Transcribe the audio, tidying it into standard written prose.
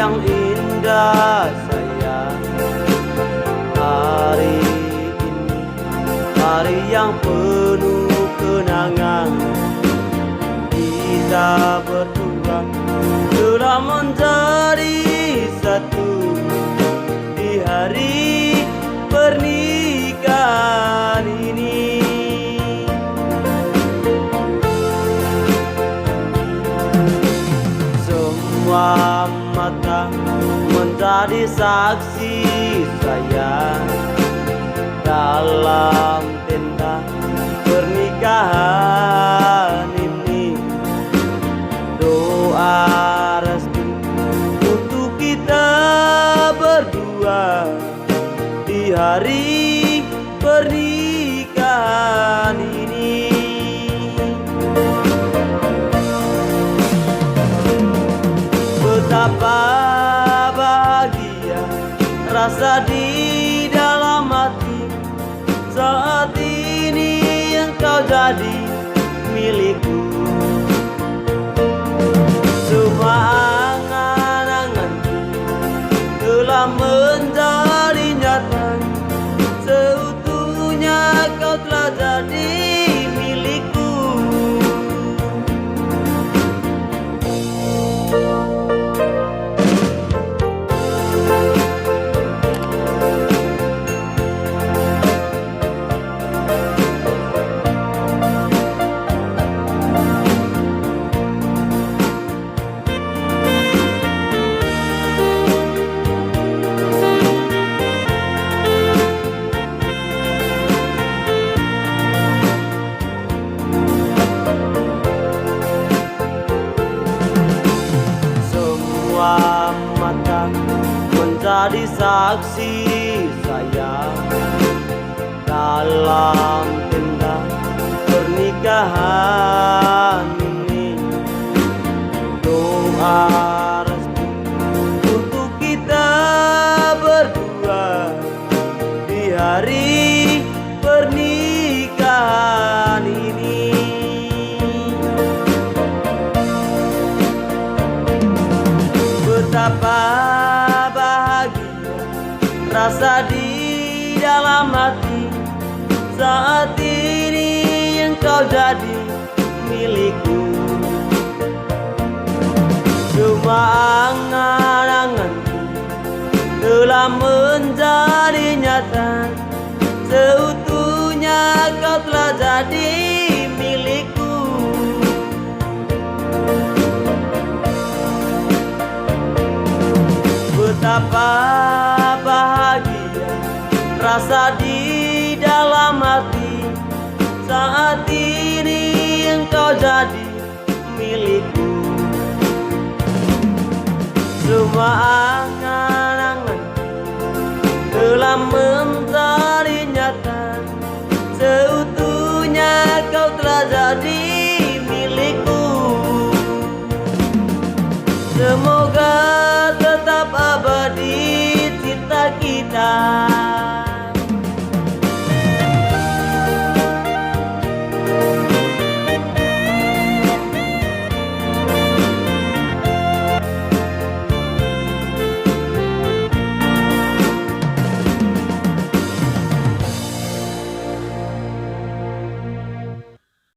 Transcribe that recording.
yang indah sayang. Hari ini hari yang penuh kenangan. Kita berdua telah menjadi satu di hari pernikahan ini. Semua mata menjadi saksi sayang dalam tenda pernikahan ini. Doa restu untuk kita berdua di hari pernikahan ini. Betapa bahagia rasa di dalam hati saat ini engkau jadi milikku. Semua angan-anganku telah menjadi nyata. Seutuhnya kau telah jadi milikku. Mata menjadi saksi sayang dalam tenda pernikahan ini. Doa restu untuk kita berdua di hari pernikahan ini. Betapa bahagia rasa di dalam hati saat ini engkau jadi milikku. Semua angan-anganku telah menjadi nyata. Seutuhnya kau telah jadi milikku. Betapa bahagia rasa di dalam hati saat ini engkau jadi milikku. Semua angan-angan telah menjadi nyata. Seutuhnya kau telah jadi milikku. Semoga tetap abadi cinta kita.